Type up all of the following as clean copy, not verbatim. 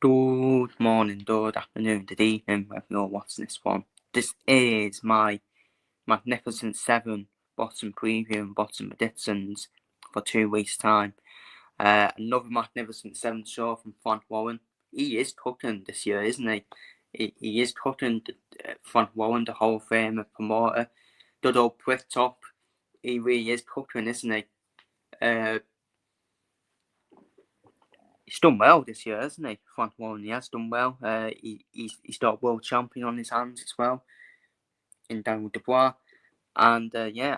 Good morning, good afternoon, good evening, wherever you're watching this one. This is my Magnificent 7 bottom preview and bottom predictions for 2 weeks' time. Another Magnificent 7 show from Frank Warren. He is cooking this year, isn't he? He is cooking Frank Warren, the Hall of Famer promoter. Good old prick top. He really is cooking, isn't he? He's done well this year, hasn't he? Frank Warren, he has done well. He's got a world champion on his hands as well in Daniel Dubois. And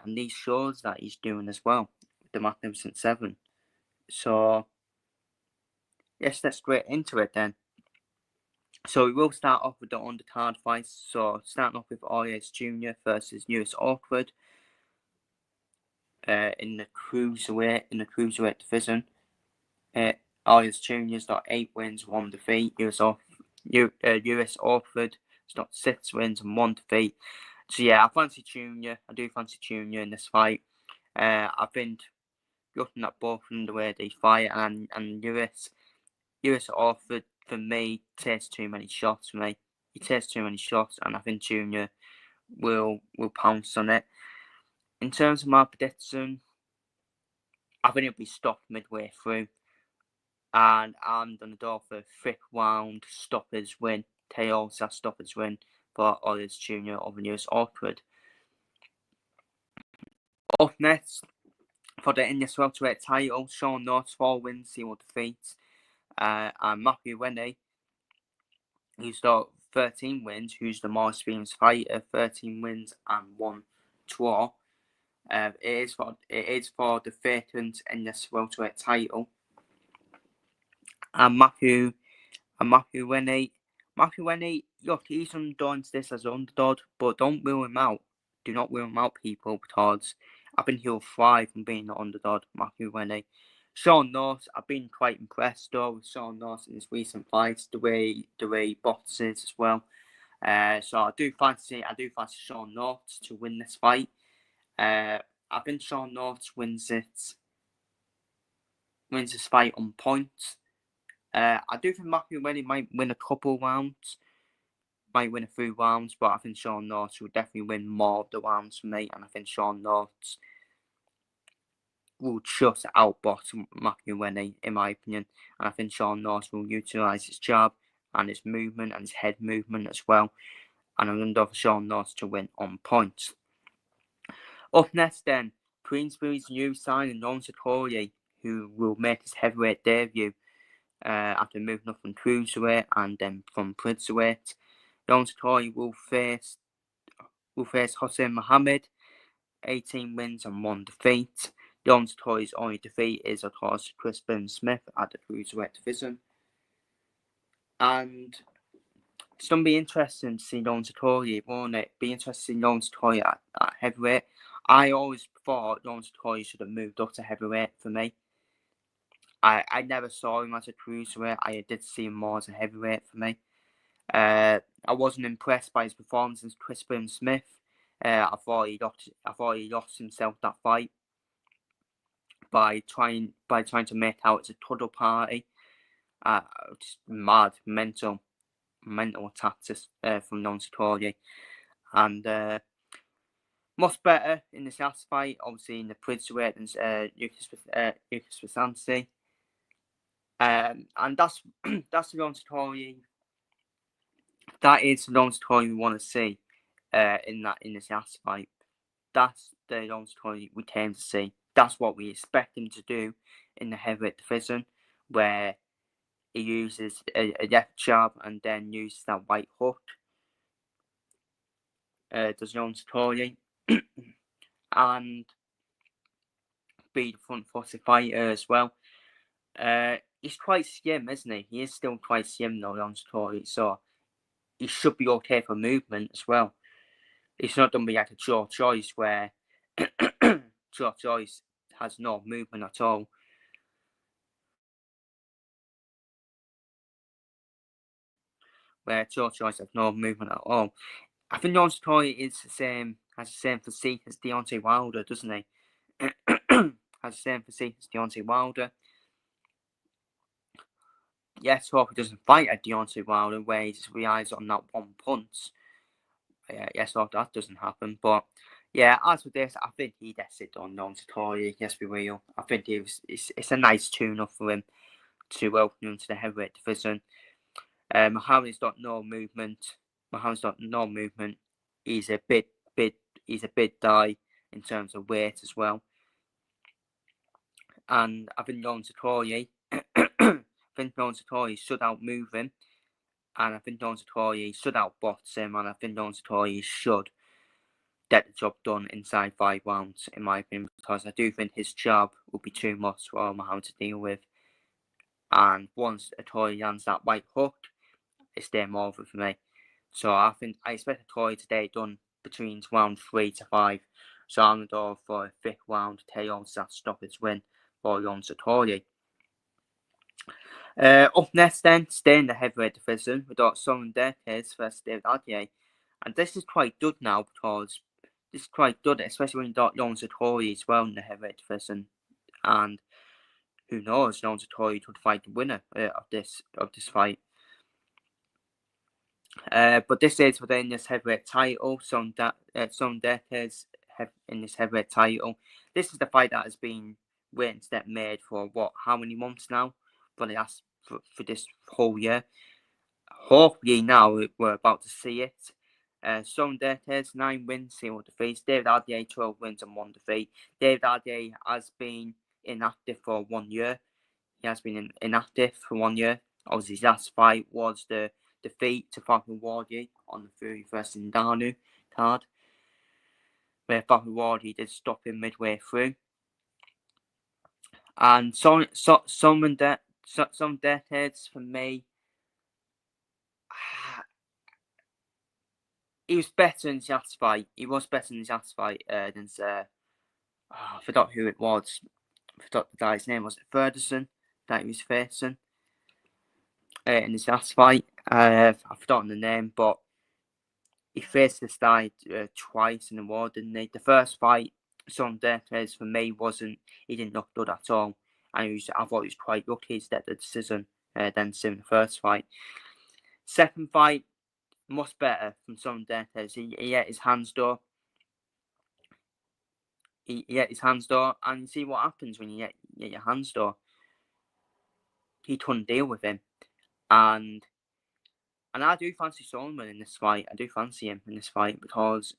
these shows that he's doing as well, the Magnificent 7. So, yes, let's get into it then. So we will start off with the undercard fights. So starting off with RS Jr. versus US Awkward in the cruiserweight division. RS Jr.'s got 8 wins, 1 defeat. US Awkward has got 6 wins and 1 defeat. So yeah, I fancy Junior. I do fancy Junior in this fight. I've been looking at both of them the way they fight, and US Awkward for me takes too many shots for me. He takes too many shots, and I think Junior will pounce on it. In terms of my prediction, I think it'll be stopped midway through, and I'm gonna go for a 5th round stoppers win. KO stoppers win for RS Jr. over US Awkward. Up next, for the Indian welterweight title, Sean North 4 wins, 0 defeats. And Matthew Rennie, who's got 13 wins, who's the more experienced fighter, 13 wins and 1 draw. It is for the vacant Indian welterweight title. And Matthew Rennie, look, he's done this as an underdog, but don't rule him out. Do not rule him out, people, because I think he'll thrive from being an underdog, Matthew Rennie. Sean North, I've been quite impressed though with Sean North in his recent fights, the way he boxes as well. So I do fancy Sean North to win this fight. I think Sean North wins this fight on points. I do think Matthew Rennie might win a couple rounds. Might win a few rounds, but I think Sean North will definitely win more of the rounds for me, and I think Sean North will just outbox Matthew Rennie, in my opinion, and I think Sean North will utilise his jab and his movement and his head movement as well, and I'm going to go for Sean North to win on points. Up next then, Queensbury's new signing Lawrence Okoye, who will make his heavyweight debut after moving up from cruiserweight and then from cruiserweight. Lawrence Okoye will face Hossein Mohammed, 18 wins and 1 defeat. Lawrence Okoye's only defeat is, of course, Crispin Smith at the cruiserweight division. And it's going to be interesting to see Lawrence Okoye, won't it? Be interesting to see Lawrence Okoye at heavyweight. I always thought Lawrence Okoye should have moved up to heavyweight for me. I never saw him as a cruiserweight. I did see him more as a heavyweight for me. I wasn't impressed by his performance against Crispin Smith. I thought he lost himself that fight by trying to make out it's a total party. Just mad mental tactics from Lawrence Okoye. And much better in this last fight, obviously in the cruiserweight than Lucas Vasanti. And that's Lawrence Okoye. That is the Lawrence Okoye we want to see in this last fight. That's the Lawrence Okoye we came to see. That's what we expect him to do in the heavyweight division, where he uses a left jab and then uses that right hook. Does Lawrence Okoye and be the front footed fighter as well. He's quite slim, isn't he? He is still quite slim though, Lawrence Okoye, so he should be okay for movement as well. It's not going to be like a Joe Joyce where Joe Joyce has no movement at all. Where Joe Joyce has no movement at all. I think Lawrence Okoye has the same physique as Deontay Wilder, doesn't he? Has the same physique as Deontay Wilder. Yes, hope he doesn't fight a Deontay Wilder where he just relies on that one punch. Yes, hope that doesn't happen. But yeah, as with this, I think he gets it done on Satori. Yes, be real. I think it's a nice tune-up for him to welcome him to the heavyweight division. Muhammad's got no movement. He's a bit die in terms of weight as well. And I think Lawrence Satori, should outmove him. And I think Lawrence Satori should outbox him. And I think Lawrence Satori should get the job done inside 5 rounds, in my opinion, because I do think his jab will be too much for Muhammad to deal with. And once Satori lands that right hook, it's game over for me. So I expect Satori to get it done between round 3 to 5. So I'm going to go for a 5th round KO/stoppage win for Lawrence Satori. Up next then, staying in the heavyweight division, we've got Solomon Decades versus David Adjaye. And this is quite good now, because this is quite good, especially when you got Lawrence Satori as well in the heavyweight division. And who knows, Lawrence Satori could fight the winner of this fight. But this is within this heavyweight title. Solomon Decades in this heavyweight title. This is the fight that has been waiting to get made for how many months now? For this whole year. Hopefully now we're about to see it. Solomon Decades 9 wins, 0 defeats. David Adjaye 12 wins and 1 defeat. David Adjaye has been inactive for 1 year. He has been inactive for 1 year. Obviously, his last fight was the defeat to Fabio Wardy on the Fury vs Ngannou card, where Fabio Wardy did stop him midway through. And Solomon Decades, for me, he was better in his last fight. He was better in his last fight than I forgot who it was. I forgot the guy's name. Was it Ferguson that he was facing in his last fight? I've forgotten the name, but he faced this guy twice in a row, didn't he? The first fight, Solomon Decades, for me, he didn't look good at all. And I thought he was quite lucky to get the decision than in the first fight. Second fight, much better from Solomon Decades. He had his hands door. He had his hands door, and you see what happens when you get your hands door. He couldn't deal with him, and I do fancy Solomon in this fight. I do fancy him in this fight because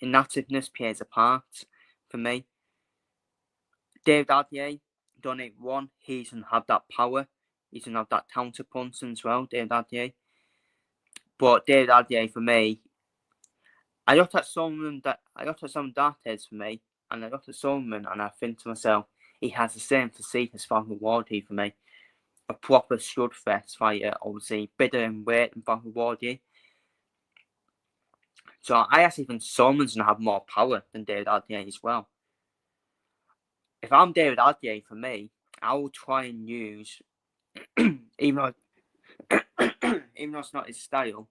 inactiveness plays a part for me. David Adjaye, done it one. He doesn't have that power. He doesn't have that counter punch as well, David Adjaye. But David Adjaye, for me, I looked at Solomon Decades for me, and I looked at Solomon and I think to myself, he has the same physique as Fabio Wardy for me. A proper slugfest fighter, obviously, bigger in weight than Fabio Wardy. So I actually think Solomon's going to have more power than David Adjaye as well. If I'm David Adjaye, for me, I will try and use, even though it's not his style,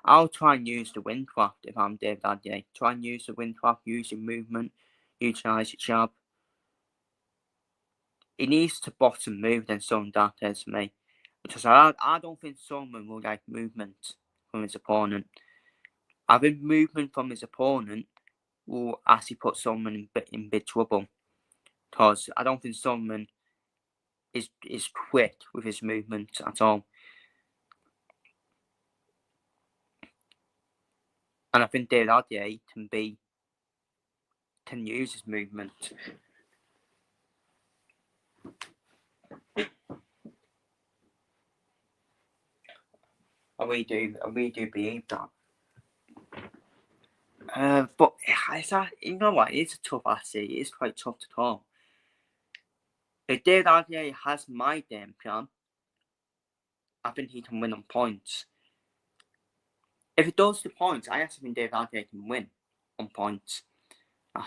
I'll try and use the windcraft if I'm David Adjaye. Try and use the windcraft, use your movement, utilise your jab. He needs to bottom move than Solomon Decades for me. Because I don't think Solomon will like movement from his opponent. Having movement from his opponent will actually put Solomon in big trouble. Because I don't think Solomon is quick with his movement at all. And I think David Adjaye can use his movement. I really do believe that. But you know what? It's a tough essay. It's quite tough to call. If David Adjaye has my game plan, I think he can win on points. If it does the points, I actually think David Adjaye can win on points. I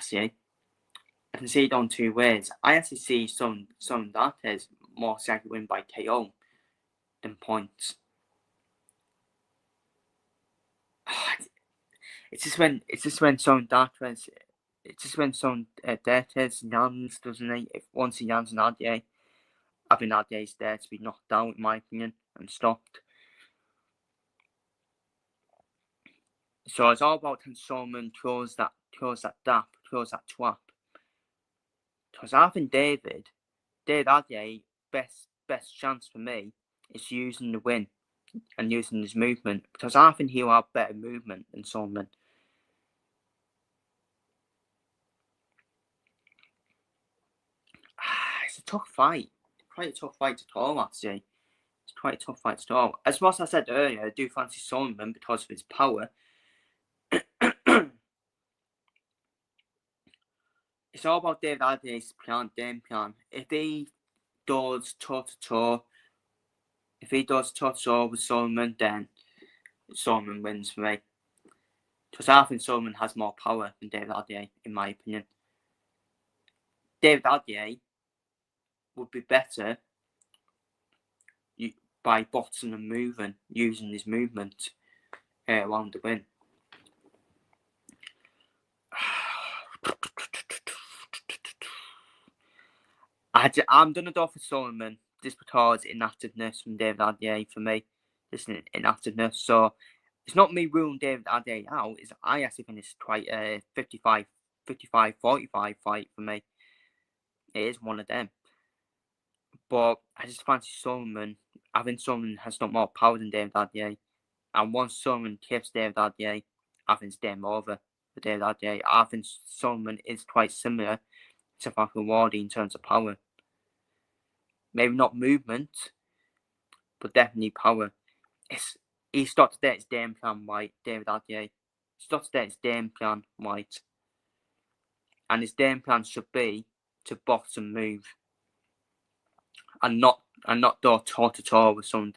can see it on 2 ways. I actually see some Decades more likely win by KO than points. It's just when Solomon Decades lands, doesn't he? Once he lands an Adjaye, I think RDA's there to be knocked out, in my opinion, and stopped. So it's all about can Solomon close that gap, close that trap. Because I think David RDA, best chance for me is using the win and using his movement, because I think he'll have better movement than Solomon. It's a tough fight. Quite a tough fight to call, actually. It's quite a tough fight to call. As much as I said earlier, I do fancy Solomon because of his power. It's all about David RDA's game plan. If he does toe-to-toe, with Solomon, then Solomon wins for me. Because I think Solomon has more power than David RDA, in my opinion. David RDA would be better by boxing and moving, using his movement around the win. I'm going to go for Solomon just because inactiveness from David RDA for me. Just inactiveness. So it's not me ruling David RDA out. I actually think it's quite a 55-45 fight for me. It is one of them. But I just fancy Solomon. I think Solomon has got more power than David RDA. And once Solomon tips David RDA, I think it's game over for David RDA. I think Solomon is quite similar to Falcon Wardy in terms of power. Maybe not movement, but definitely power. He starts to his game plan right, David RDA. He starts to his game plan right. And his game plan should be to box and move. And not go toe-to-toe with someone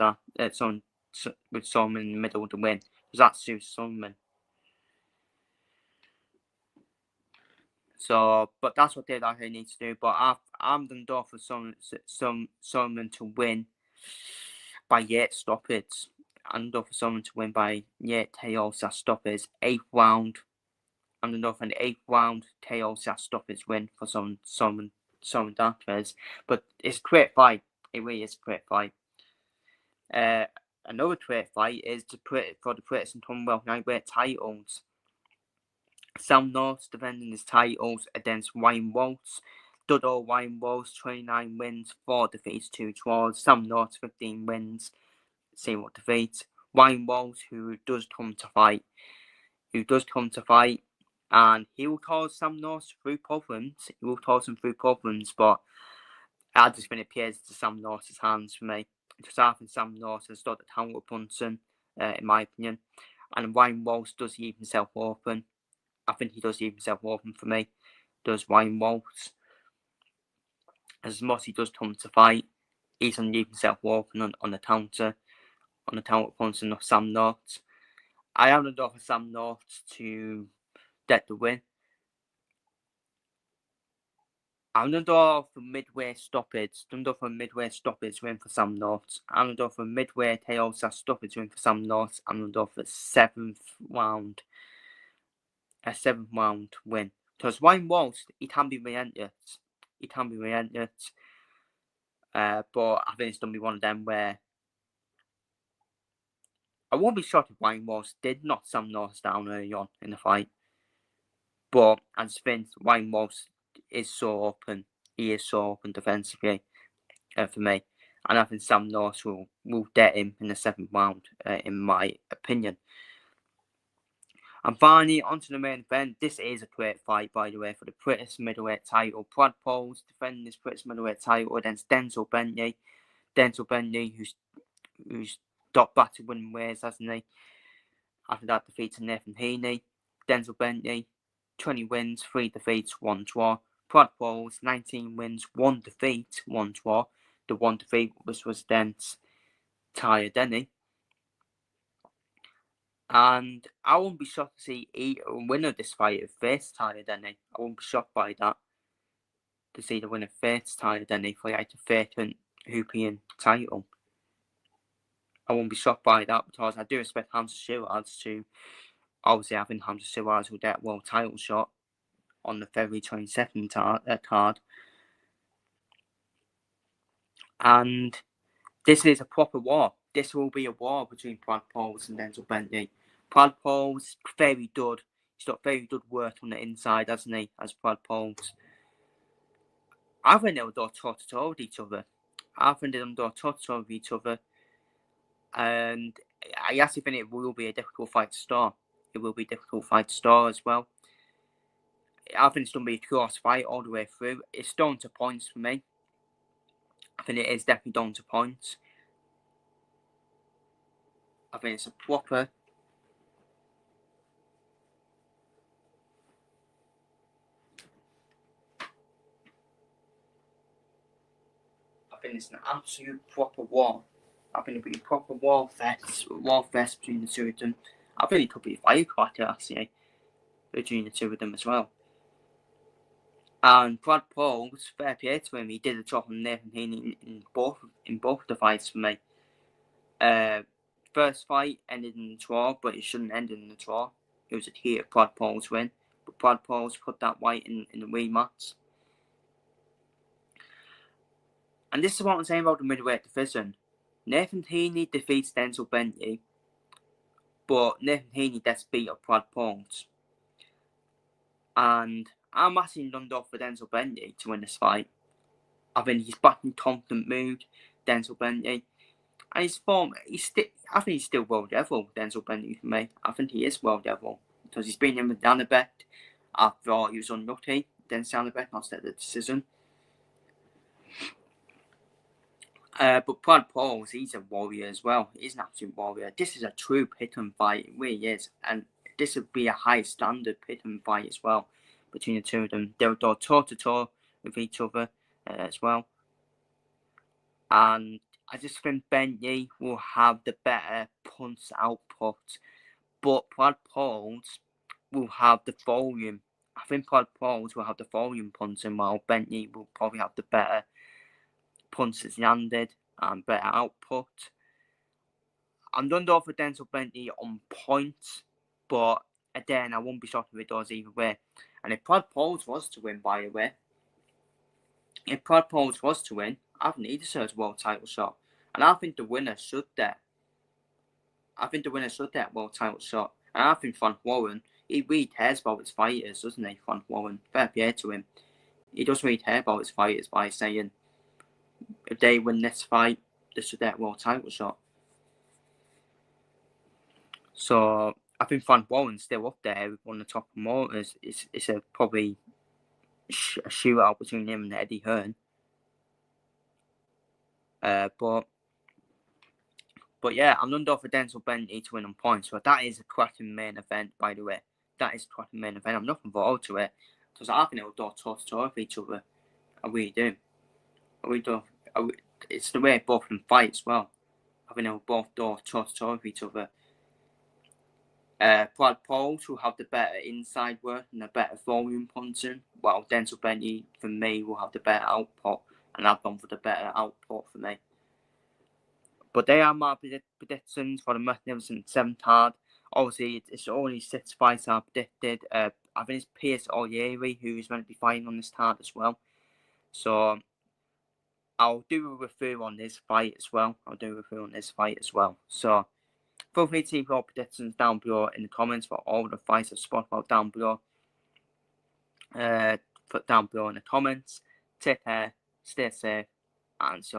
in the middle to win. Because that suits Solomon. So, but that's what David RDA needs to do. But I'm going to go for Solomon to win by 8 stoppage. I'm going to go for Solomon to win by 8 KO stoppage. 8th round. I'm going to go for an 8th round KO stoppage win for Solomon Darkness. But it's a great fight. It really is a great fight. Another great fight is for the British and Commonwealth Lightweight titles. Sam North defending his titles against Ryan Waltz. Ryan Waltz, 29 wins, 4 defeats, 2 draws. Sam North, 15 wins, 0 defeats. Ryan Waltz, who does come to fight, and he will cause Sam North through problems. But I just think it appears to Sam North's hands for me. Because I think Sam North has started counter punching, in my opinion. And Ryan Waltz does leave himself open. I think he does leave himself open for me. Does Ryan Waltz. As much as he does come to fight, he's going to leave himself open on the counter punching of Sam North. I am going to go for Sam North to get the win. I'm going to go for midway stoppage. I'm going to go for a midway stoppage win for Sam North. I'm going to go for a midway KO stoppage win for Sam North. I'm going to go for a 7th round. A 7th round win. Because Ryan Waltz, he can be relentless. But I think it's going to be one of them where I won't be shocked if Ryan Waltz did knock Sam North down early on in the fight. But I just think Ryan Waltz is so open. He is so open defensively for me. And I think Sam North will get him in the 7th round, in my opinion. And finally, onto the main event. This is a great fight, by the way, for the British middleweight title. Brad Pauls defending his British middleweight title against Denzel Bentley. Denzel Bentley, who's got back to winning ways, hasn't he? After that defeat to Nathan Heaney. Denzel Bentley, 20 wins, 3 defeats, 1 draw. Brad Pauls, 19 wins, 1 defeat, 1 draw. The 1 defeat was against Tyler Denny. And I wouldn't be shocked to see a winner of this fight face Tyler Denny. I wouldn't be shocked by that. To see the winner face Tyler Denny for like a vacant Hoopian title. I wouldn't be shocked by that because I do expect Hamza Shiraz to, obviously having Hamza Shiraz will get a world title shot on the February 22nd card. And this is a proper war. This will be a war between Brad Pauls and Denzel Bentley. Brad Pauls, very good. He's got very good work on the inside, hasn't he, as Brad Pauls. I think they'll go toe-to-toe with each other. I think they'll go toe-to-toe with each other. And I actually think it will be a difficult fight to start. It will be a difficult fight to start as well. I think it's going to be a close fight all the way through. It's down to points for me. I think it is definitely down to points. I think it's a proper... I think it's an absolute proper war. I think it'll be a proper war fest between the two of them. I think it could be a firecracker, actually, between the two of them as well. And Brad Pauls, fair play to him, he did a job on Nathan Heaney in both the fights for me. First fight ended in a draw, but it shouldn't end in a draw. It was a clear Brad Pauls win, but Brad Pauls put that fight in the rematch. And this is what I'm saying about the middleweight division. Nathan Heaney defeats Denzel Bentley, but Nathan Heaney gets beat up Brad Pauls. And I'm actually done off for Denzel Bentley to win this fight. I think he's back in confident mood, Denzel Bentley. And his form, I think he's still world level, Denzel Bentley for me. I think he is world level. Because he's been in with Danabek. I thought he was unlucky. Then Danabek lost at the decision. But Brad Pauls, he's a warrior as well. He's an absolute warrior. This is a true pit and fight. It really is. And this would be a high standard pit and fight as well between the two of them. They'll go toe-to-toe with each other as well. And I just think Bentley will have the better punch output. But Brad Pauls will have the volume. I think Brad Pauls will have the volume punching, while Bentley will probably have the better punches landed and better output. I'm done off with Denzel Bentley on points, but again, I won't be shocked if it does either way. And if Brad Pauls was to win, by the way, I think he deserves a world title shot. And I think the winner should get. a world title shot. And I think Frank Warren, he really cares about his fighters, doesn't he, Frank Warren? Fair play to him. He doesn't really care about his fighters by saying, if they win this fight, they should get a world title shot. So I think Frank Warren's still up there with one of the top promoters. It's a probably a shootout between him and Eddie Hearn. But yeah, I'm done for Denzel Bentley to win on points. So that is a cracking main event, by the way. That is a cracking main event. I'm looking forward to it because I think it will go toe-to-toe with each other. I really do. It's the way both of them fight as well. I think they will both go toe-to-toe with each other. Brad Pauls will have the better inside work and the better volume punching, while Denzel Bentley, for me, will have the better output, and I've gone for the better output for me. But they are my predictions for the Magnificent 7th card. Obviously, it's only 6 fights are predicted. I think it's Pierce O'Leary who is meant to be fighting on this card as well. So I'll do a review on this fight as well. So feel free to leave your predictions down below in the comments for all the fights I've spoken about down below. Put down below in the comments. Take care, stay safe, and so